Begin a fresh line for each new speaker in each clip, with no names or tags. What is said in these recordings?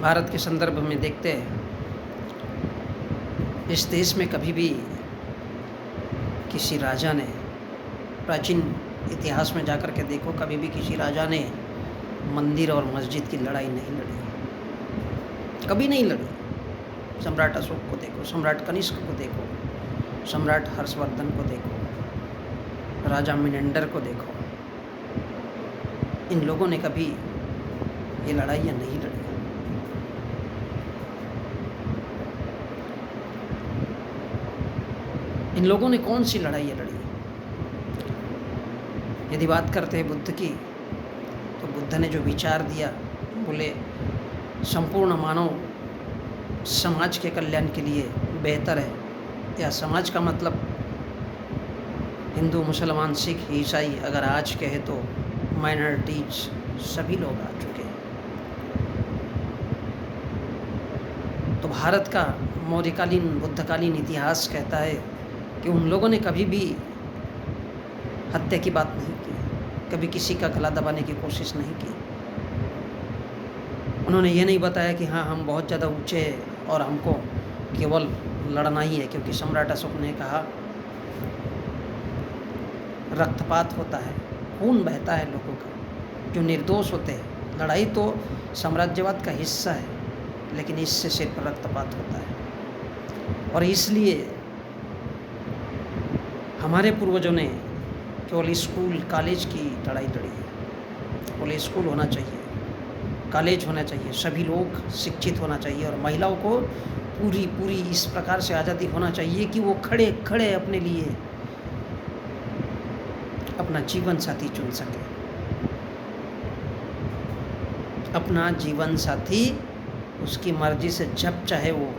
भारत के संदर्भ में देखते हैं, इस देश में कभी भी किसी राजा ने, प्राचीन इतिहास में जाकर के देखो, कभी भी किसी राजा ने मंदिर और मस्जिद की लड़ाई नहीं लड़ी, कभी नहीं लड़ी। सम्राट अशोक को देखो, सम्राट कनिष्क को देखो, सम्राट हर्षवर्धन को देखो, राजा मिनेंडर को देखो, इन लोगों ने कभी ये लड़ाइयाँ नहीं लड़ी। इन लोगों ने कौन सी लड़ाइयाँ लड़ी? यदि बात करते हैं बुद्ध की, तो बुद्ध ने जो विचार दिया, बोले संपूर्ण मानव समाज के कल्याण के लिए बेहतर है, या समाज का मतलब हिंदू, मुसलमान, सिख, ईसाई, अगर आज कहे तो माइनॉरिटीज, सभी लोग आ चुके हैं। तो भारत का मौर्यकालीन, बुद्धकालीन इतिहास कहता है कि उन लोगों ने कभी भी हत्या की बात नहीं की, कभी किसी का गला दबाने की कोशिश नहीं की। उन्होंने ये नहीं बताया कि हाँ हम बहुत ज़्यादा ऊंचे हैं और हमको केवल लड़ना ही है, क्योंकि सम्राट अशोक ने कहा रक्तपात होता है, खून बहता है लोगों का, जो निर्दोष होते हैं। लड़ाई तो साम्राज्यवाद का हिस्सा है, लेकिन इससे सिर्फ रक्तपात होता है। और इसलिए हमारे पूर्वजों ने केवल स्कूल, कॉलेज की लड़ाई लड़ी है। केवल स्कूल होना चाहिए, कॉलेज होना चाहिए, सभी लोग शिक्षित होना चाहिए, और महिलाओं को पूरी इस प्रकार से आज़ादी होना चाहिए कि वो खड़े खड़े अपने लिए अपना जीवन साथी चुन सके, अपना जीवन साथी उसकी मर्जी से जब चाहे वो,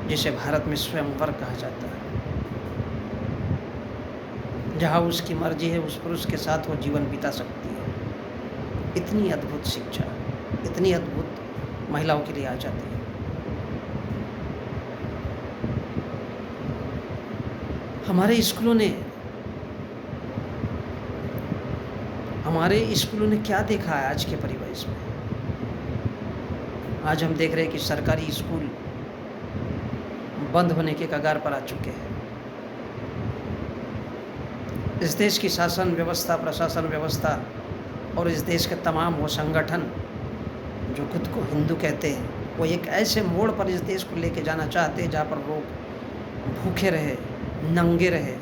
जिसे भारत में स्वयंवर कहा जाता है, जहाँ उसकी मर्जी है उस पुरुष के साथ वो जीवन बिता सकती है। इतनी अद्भुत शिक्षा, इतनी अद्भुत महिलाओं के लिए आ जाती है। हमारे स्कूलों ने क्या देखा है आज के परिवेश में? आज हम देख रहे हैं कि सरकारी स्कूल बंद होने के कगार पर आ चुके हैं। इस देश की शासन व्यवस्था, प्रशासन व्यवस्था और इस देश के तमाम वो संगठन जो खुद को हिंदू कहते हैं, वो एक ऐसे मोड़ पर इस देश को लेके जाना चाहते हैं जहाँ पर लोग भूखे रहे, नंगे रहे,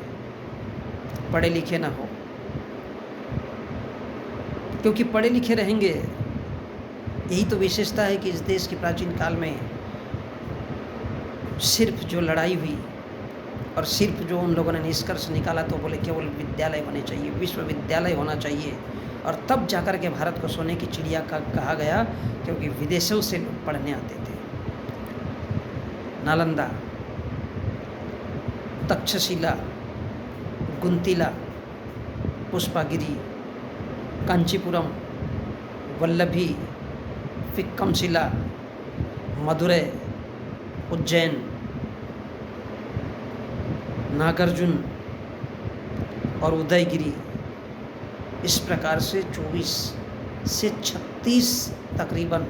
पढ़े लिखे ना हो। क्योंकि पढ़े लिखे रहेंगे, यही तो विशेषता है कि इस देश के प्राचीन काल में सिर्फ जो लड़ाई हुई और सिर्फ जो उन लोगों ने निष्कर्ष निकाला, तो बोले केवल विद्यालय होने चाहिए, विश्वविद्यालय होना चाहिए। और तब जाकर के भारत को सोने की चिड़िया का कहा गया, क्योंकि विदेशों से लोग पढ़ने आते थे। नालंदा, तक्षशिला, कुंतिला, पुष्पागिरी, कांचीपुरम, वल्लभी, फिक्कमशिला, मदुरै, उज्जैन, नागार्जुन और उदयगिरी, इस प्रकार से 24 से 36 तकरीबन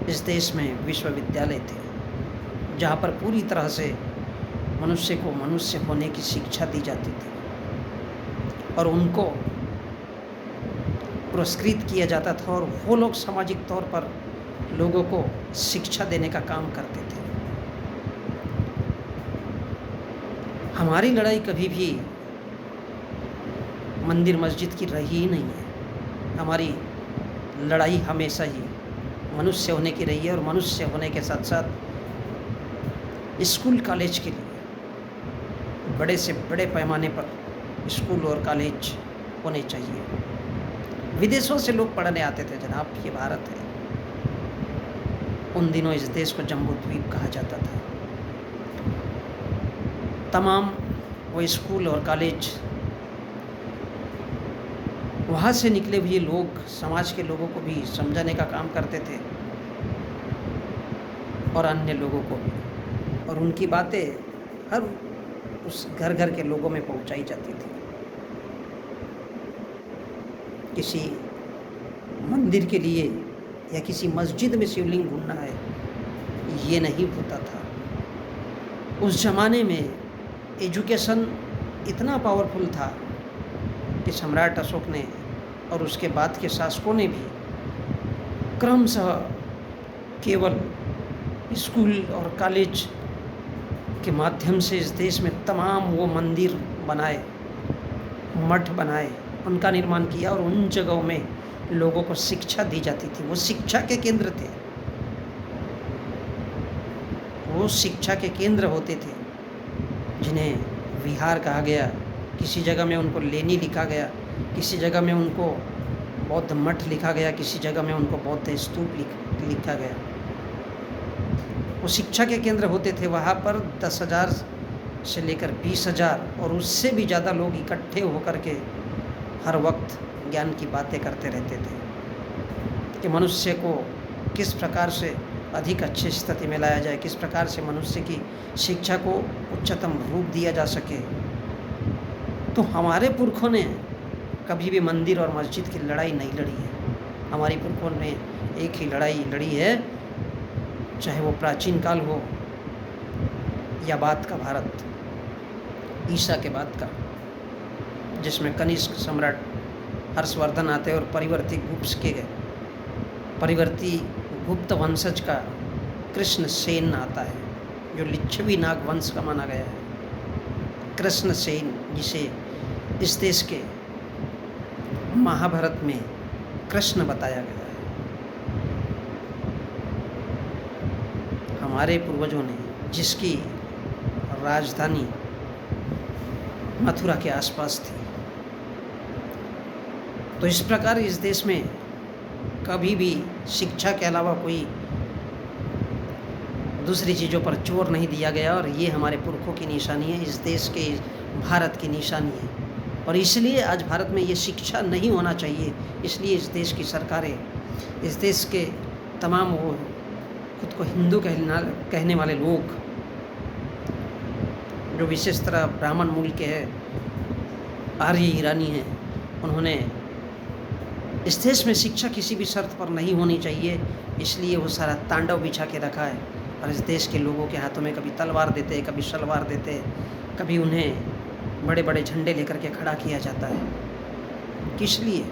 इस देश में विश्वविद्यालय थे, जहाँ पर पूरी तरह से मनुष्य को मनुष्य होने की शिक्षा दी जाती थी और उनको पुरस्कृत किया जाता था, और वो लोग सामाजिक तौर पर लोगों को शिक्षा देने का काम करते थे। हमारी लड़ाई कभी भी मंदिर मस्जिद की रही ही नहीं है। हमारी लड़ाई हमेशा ही मनुष्य होने की रही है, और मनुष्य होने के साथ साथ स्कूल कॉलेज के लिए बड़े से बड़े पैमाने पर स्कूल और कॉलेज होने चाहिए। विदेशों से लोग पढ़ने आते थे जनाब, ये भारत है। उन दिनों इस देश को जम्बूद्वीप कहा जाता था। तमाम वो स्कूल और कॉलेज, वहाँ से निकले हुए लोग समाज के लोगों को भी समझाने का काम करते थे और अन्य लोगों को भी, और उनकी बातें हर उस घर घर के लोगों में पहुँचाई जाती थी। किसी मंदिर के लिए या किसी मस्जिद में शिवलिंग ढूंढना है, ये नहीं होता था। उस ज़माने में एजुकेशन इतना पावरफुल था कि सम्राट अशोक ने और उसके बाद के शासकों ने भी क्रमशः केवल स्कूल और कॉलेज के माध्यम से इस देश में तमाम वो मंदिर बनाए, मठ बनाए, उनका निर्माण किया और उन जगहों में लोगों को शिक्षा दी जाती थी। वो शिक्षा के केंद्र थे, वो शिक्षा के केंद्र होते थे, जिन्हें विहार कहा गया। किसी जगह में उनको लेनी लिखा गया, किसी जगह में उनको बौद्ध मठ लिखा गया, किसी जगह में उनको बौद्ध स्तूप लिखा गया। वो शिक्षा के केंद्र होते थे। वहाँ पर 10,000 से लेकर 20,000 और उससे भी ज़्यादा लोग इकट्ठे होकर के हर वक्त ज्ञान की बातें करते रहते थे कि मनुष्य को किस प्रकार से अधिक अच्छी स्थिति में लाया जाए, किस प्रकार से मनुष्य की शिक्षा को उच्चतम रूप दिया जा सके। तो हमारे पुरखों ने कभी भी मंदिर और मस्जिद की लड़ाई नहीं लड़ी है। हमारे पुरखों ने एक ही लड़ाई लड़ी है, चाहे वो प्राचीन काल हो या बाद का भारत, ईसा के बाद का, जिसमें कनिष्क सम्राट हर्षवर्धन आते और परिवर्ती गुप्त वंशज का कृष्ण सेन आता है, जो लिच्छवी नाग वंश का माना गया है। कृष्ण सेन, जिसे इस देश के महाभारत में कृष्ण बताया गया है। हमारे पूर्वजों ने, जिसकी राजधानी मथुरा के आसपास थी, तो इस प्रकार इस देश में कभी भी शिक्षा के अलावा कोई दूसरी चीज़ों पर जोर नहीं दिया गया। और ये हमारे पुरखों की निशानी है, इस देश के, भारत की निशानी है। और इसलिए आज भारत में ये शिक्षा नहीं होना चाहिए। इसलिए इस देश की सरकारें, इस देश के तमाम वो खुद को हिंदू कहने वाले लोग, जो विशेष तरह ब्राह्मण मूल के हैं, आर्य ईरानी हैं, उन्होंने इस देश में शिक्षा किसी भी शर्त पर नहीं होनी चाहिए, इसलिए वो सारा तांडव बिछा के रखा है। और इस देश के लोगों के हाथों में कभी तलवार देते, कभी सलवार देते, कभी उन्हें बड़े बड़े झंडे लेकर के खड़ा किया जाता है। किस लिए?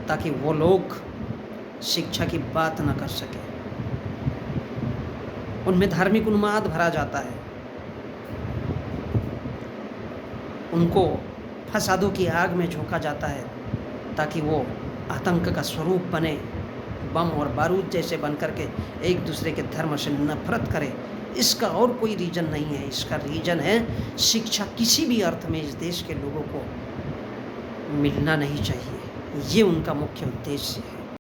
ताकि वो लोग शिक्षा की बात न कर सके। उनमें धार्मिक उन्माद भरा जाता है, उनको फसादों की आग में झोंका जाता है ताकि वो आतंक का स्वरूप बने, बम और बारूद जैसे बनकर के एक दूसरे के धर्म से नफरत करे। इसका और कोई रीज़न नहीं है। इसका रीज़न है शिक्षा किसी भी अर्थ में इस देश के लोगों को मिलना नहीं चाहिए। ये उनका मुख्य उद्देश्य है।